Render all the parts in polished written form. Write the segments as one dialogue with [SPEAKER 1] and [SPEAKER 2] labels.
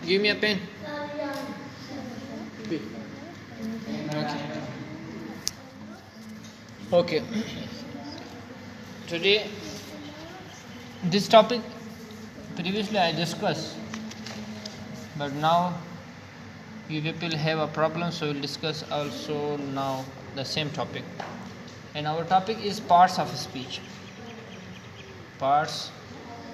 [SPEAKER 1] Give me a pen. Okay. Today, this topic previously I discussed, but now you people have a problem, so we'll discuss also now the same topic. And our topic is parts of speech. Parts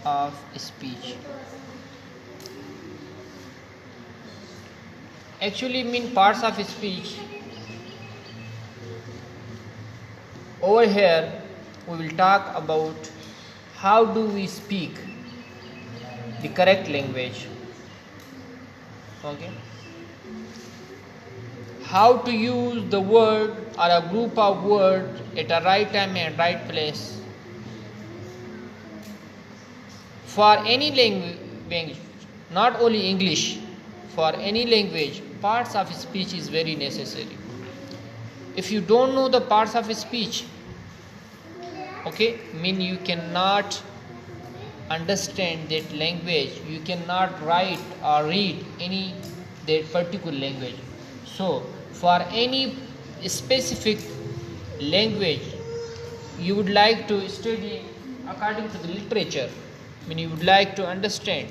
[SPEAKER 1] of speech. Actually, mean parts of speech. Over here, we will talk about how do we speak the correct language. Okay. How to use the word or a group of words at a right time and right place. For any language, not only English, for any language, parts of speech is very necessary. If you don't know the parts of speech, okay, mean you cannot understand that language, you cannot write or read any that particular language. So for any specific language you would like to study according to the literature, when you would like to understand,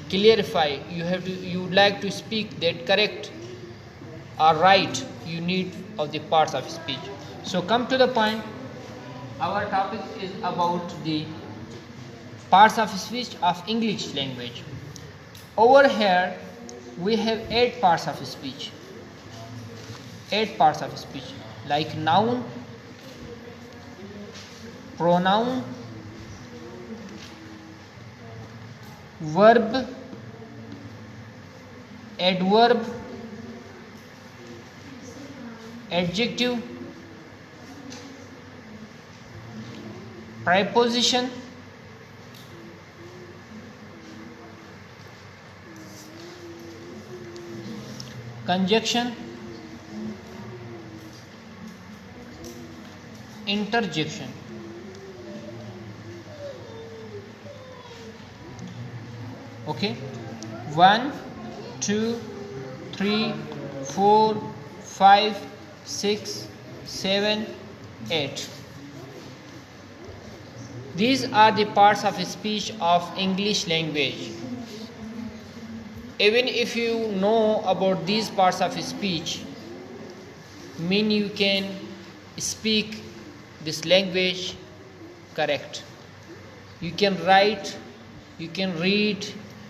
[SPEAKER 1] clarify, you would like to speak that correct or right, you need of the parts of speech. So come to the point, our topic is about the parts of speech of English language. Over here we have 8 parts of speech. 8 parts of speech, like noun, pronoun, verb, adverb, adjective, preposition, conjunction, interjection. Okay, 1, 2, 3, 4, 5, 6, 7, 8. These are the parts of speech of English language. Even if you know about these parts of speech, mean you can speak this language correct. You can write, you can read,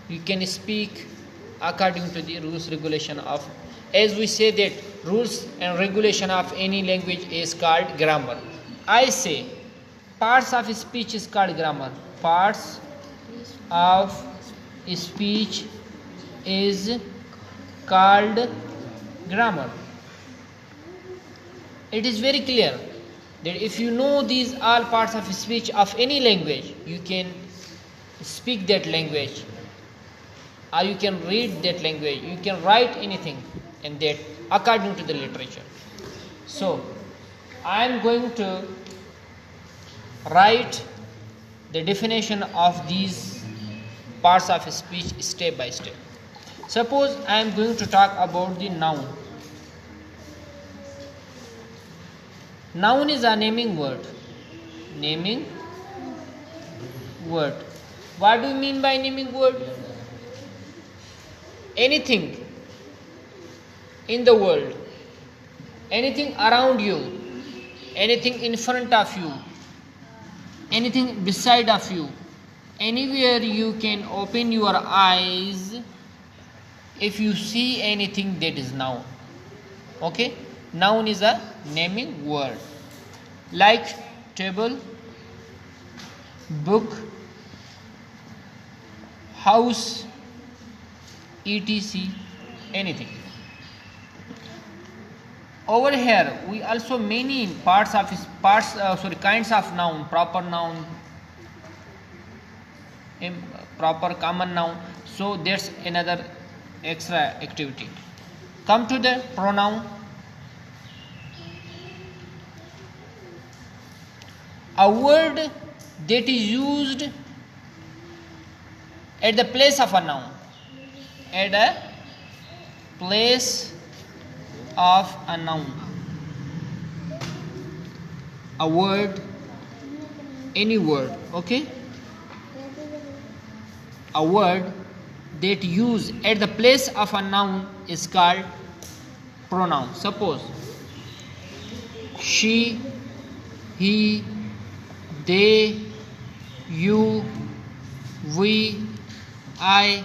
[SPEAKER 1] you can speak according to the rules regulation of, as we say that rules and regulation of any language is called grammar. I say parts of speech is called grammar. Parts of speech is called grammar. It is very clear that if you know these all parts of speech of any language, you can speak that language, or you can read that language, you can write anything in that according to the literature. So I am going to write the definition of these parts of speech step by step. Suppose I am going to talk about the noun. Noun is a naming word. Naming word. What do you mean by naming word? Anything in the world, anything around you, anything in front of you, anything beside of you, anywhere you can open your eyes, if you see anything, that is noun. Okay, noun is a naming word, like table, book, house, etc, anything. Over here we also many kinds of noun, proper noun, proper common noun. So that's another extra activity. Come to the pronoun. A word that is used at the place of a noun. at a place of a noun. A word, any word, okay? A word that used at the place of a noun is called pronoun. Suppose she, he, they, you, we, I,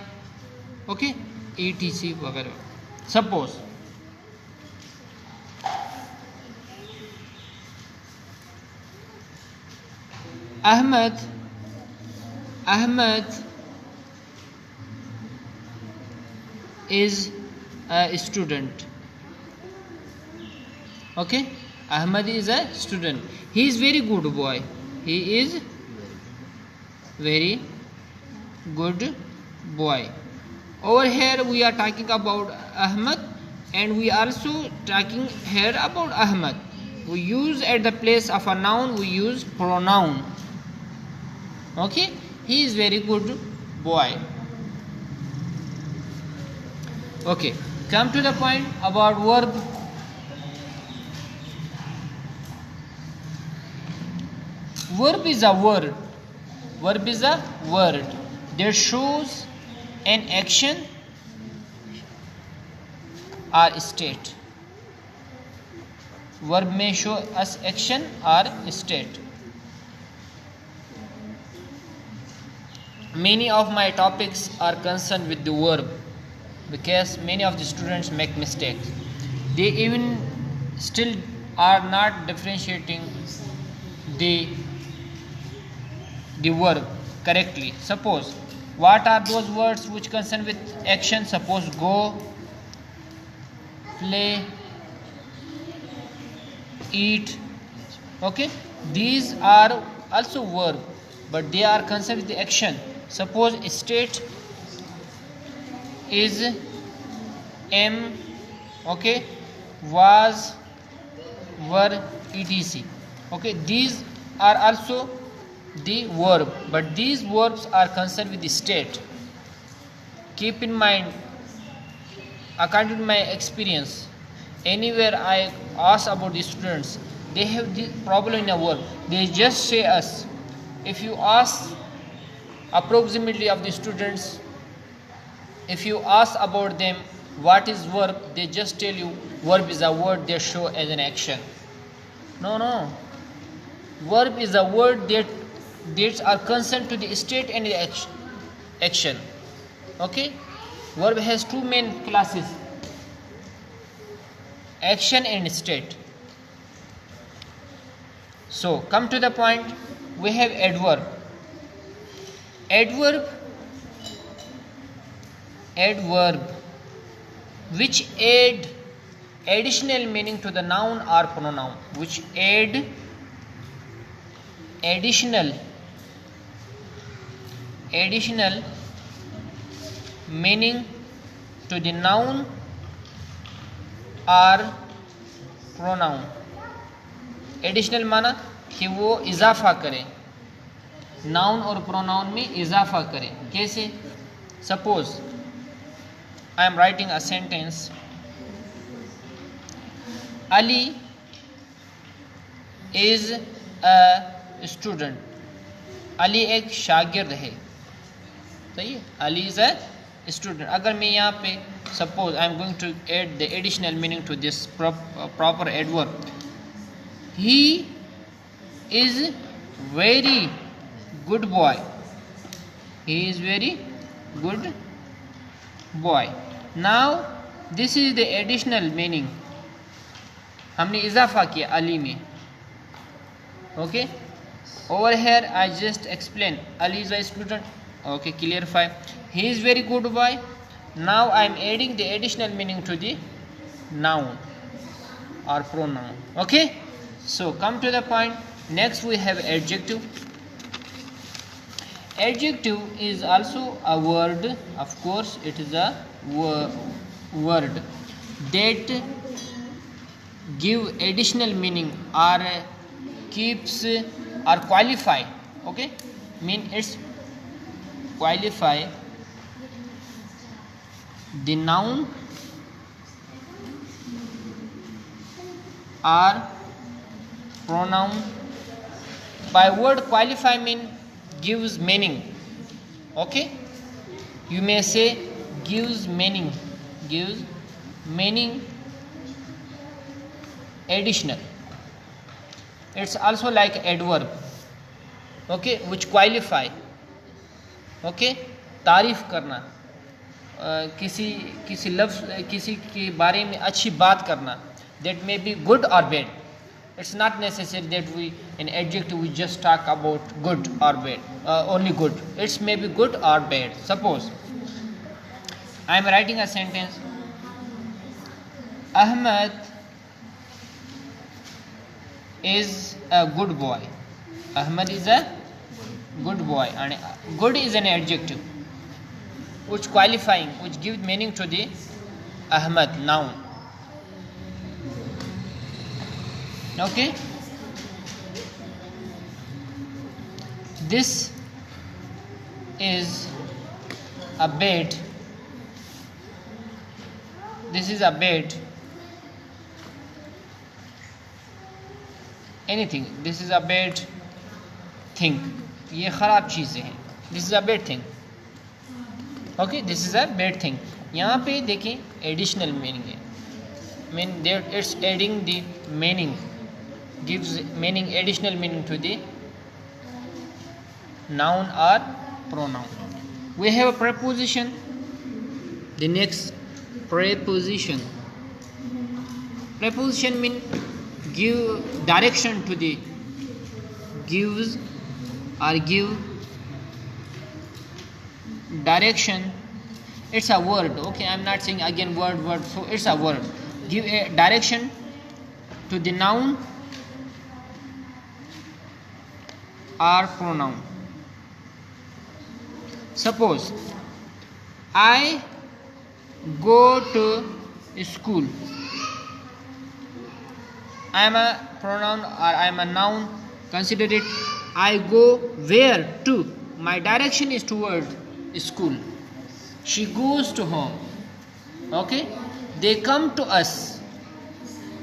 [SPEAKER 1] okay, etc. वगैरह. Suppose Ahmed is a student. Okay, Ahmed is a student. He is very good boy. He is very good boy. Over here we are talking about Ahmed, and we also talking here about Ahmed. We use at the place of a noun, we use pronoun. Okay, he is very good boy. Okay, come to the point about verb. Verb is a word. Verb is a word that shows an action or state. Verb may show us action or state. Many of my topics are concerned with the verb because many of the students make mistakes. They even still are not differentiating the verb correctly. Suppose, what are those words which concern with action? Suppose go, play, eat. Okay, these are also verb, but they are concerned with the action. Suppose state is, am, okay, was, were, etc. Okay, these are also the verb, but these verbs are concerned with the state. Keep in mind, according to my experience, anywhere I ask about the students, they have the problem in a verb. They just say us. If you ask approximately of the students, if you ask about them what is verb, they just tell you verb is a word they show as an action. No. Verb is a word that are concerned to the state and the action. Okay, verb has two main classes: action and state. So come to the point, we have adverb. Adverb which add additional meaning to the noun or pronoun, which add additional meaning to the noun or pronoun. Additional माना कि वो इजाफा करे, noun और pronoun में इजाफा करे. कैसे? Suppose I am writing a sentence, Ali is a student. Ali एक शागिर्द है. सही है, अली इज अ स्टूडेंट. अगर मैं यहाँ पे suppose I am going to add the additional meaning to this proper adverb, he is very good boy. He is very good boy. Now this is the additional meaning. हमने इजाफा किया अली में. Okay, over here I just explain Ali is a student. Okay, clarify. He is very good boy. Now I am adding the additional meaning to the noun or pronoun. Okay, so come to the point. Next we have adjective. Adjective is also a word. Of course it is a word that give additional meaning or keeps or qualify. Okay, mean it's qualify the noun or pronoun. By word qualify mean gives meaning. Okay, you may say gives meaning additional. It's also like adverb, okay, which qualify. Okay, तारीफ करना, किसी लफ्ज़ किसी के बारे में अच्छी बात करना. That may be good or bad. It's not necessary that we in adjective we just talk about good or bad, only good. It's may be good or bad. Suppose I am writing a sentence. Ahmed is a good boy. Ahmed is a good boy, and good is an adjective which qualifying, which gives meaning to the Ahmed noun. Okay, this is a bed. This is a bed. Anything. This is a bad thing. ये ख़राब चीज़ें हैं. This is a bad thing. Okay, this is a bad thing. यहाँ पे देखें additional meaning है. Mean that it's adding the meaning, gives meaning, additional meaning to the noun or pronoun. We have a preposition. The next preposition. Preposition mean give direction to the, gives or give direction. It's a word. Okay, I'm not saying again word. So it's a word. Give a direction to the noun or pronoun. Suppose I go to school. I am a pronoun or I am a noun. Consider it. I go where to. My direction is toward school. She goes to home. Okay, they come to us.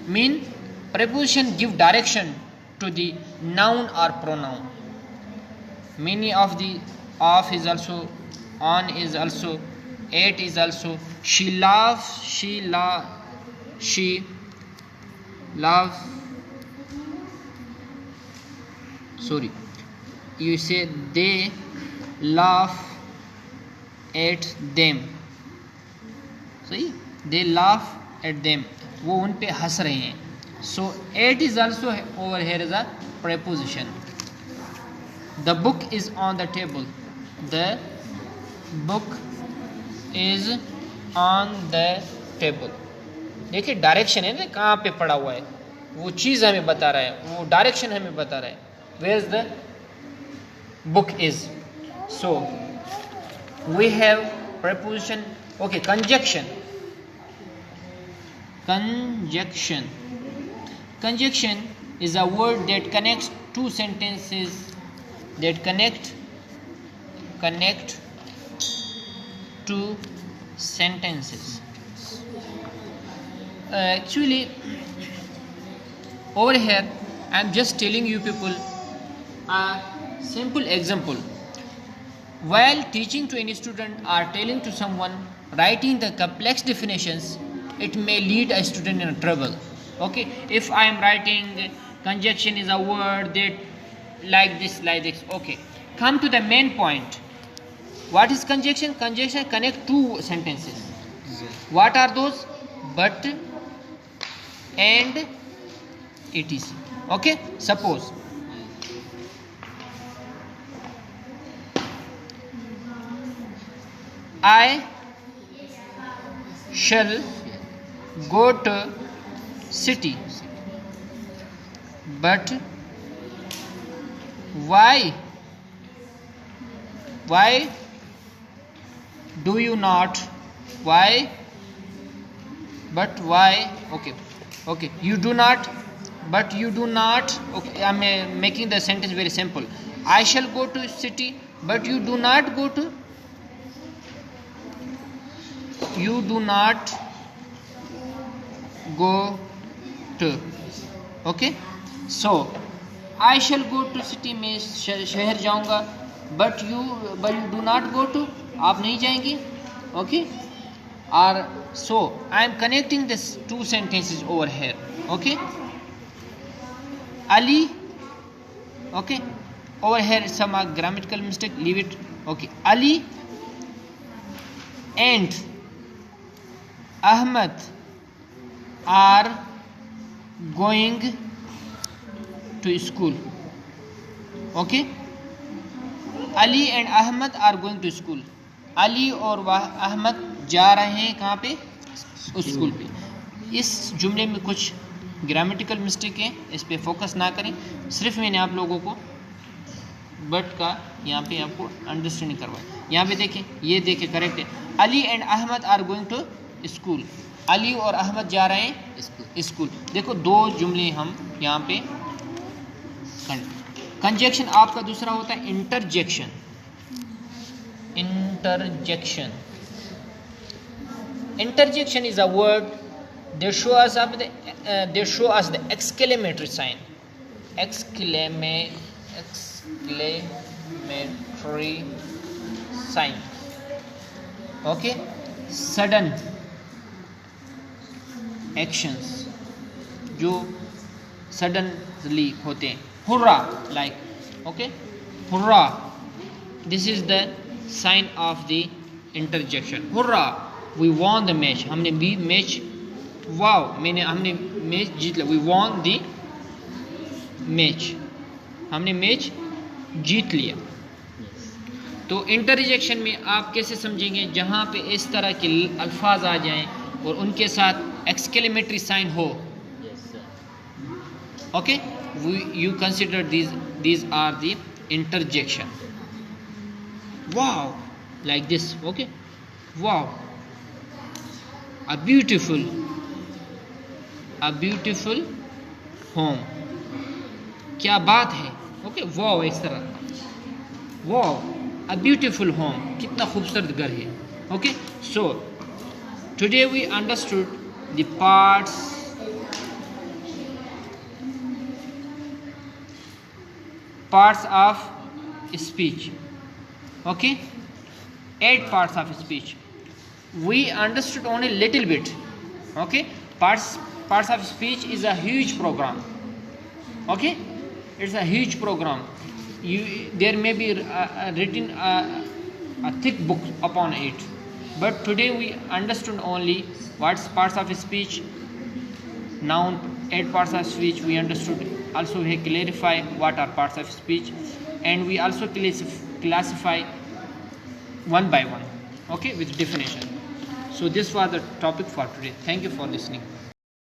[SPEAKER 1] Mean preposition give direction to the noun or pronoun. Meaning of the of is also, on is also, at is also. She laughs. She love. Sorry, you say they laugh at them. See, they laugh at them. वो उन पे हंस रहे हैं. So at is also over here is a preposition. The book is on the table. The book is on the table. देखिए direction है ना, कहाँ पे पड़ा हुआ है, वो चीज़ हमें बता रहा है, वो डायरेक्शन हमें बता रहा है. Where is the book is? So we have preposition. Okay, conjunction. Conjunction is a word that connects two sentences, that connect two sentences. Actually, over here I am just telling you people a simple example. While teaching to any student or telling to someone, writing the complex definitions, it may lead a student in trouble. Okay, if I am writing conjunction is a word that like this. Okay, come to the main point. What is conjunction? Conjunction connect two sentences. What are those? But, and, etc. Okay, suppose I shall go to city, but why do you not? Why? But why? Okay. You do not. But you do not. Okay, I am making the sentence very simple. I shall go to city, but you do not go to. you do not go to. Okay, so I shall go to city, मैं शहर जाऊंगा, but you do not go to, आप नहीं जाएंगे. Okay, or so I am connecting this two sentences over here. Okay, Ali. Okay, over here some grammatical mistake, leave it. Okay, Ali and Ahmed are going to school. Okay, Ali and Ahmed are going to school. Ali और अहमद जा रहे हैं कहाँ पे, उस school पे. इस जुमले में कुछ ग्रामेटिकल मिस्टेक है, इस पे फोकस ना करें. सिर्फ मैंने आप लोगों को बट का यहाँ पे आपको अंडरस्टैंडिंग करवाया. यहाँ पे देखें, ये देखें करेक्ट है. Ali and Ahmad are going to school. Ali और अहमद जा रहे हैं स्कूल. देखो दो जुमले हम यहाँ पे. कंजक्शन आपका दूसरा होता है interjection. Interjection. Interjection is a word that show us the exclamatory sign. Exclamatory sign. Okay. Sudden actions जो suddenly होते हैं. Hurrah, like. Okay. Hurrah. This is the sign of the interjection. Hurrah, we won the match. हमने भी match, wow हमने match जीत लिया. We won the match, हमने match जीत लिया. तो इंटरजेक्शन में आप कैसे समझेंगे, जहाँ पे इस तरह के अल्फाज आ जाएं और उनके साथ एक्सक्लेमेटरी साइन हो. Okay, you consider these are the interjection. Wow, like this. Okay, wow, a beautiful home. क्या बात है. Okay, wow इस तरह. Wow, a beautiful home. कितना खूबसूरत घर है. Okay, so today we understood the parts of speech. Okay, 8 parts of speech. We understood only little bit. Okay, parts of speech is a huge program. Okay, it's a huge program. There may be written a thick book upon it, but today we understood only what's parts of speech. Now 8 parts of speech we understood. Also we clarify what are parts of speech, and we also classify one by one. Okay, with definition. So this was the topic for today. Thank you for listening.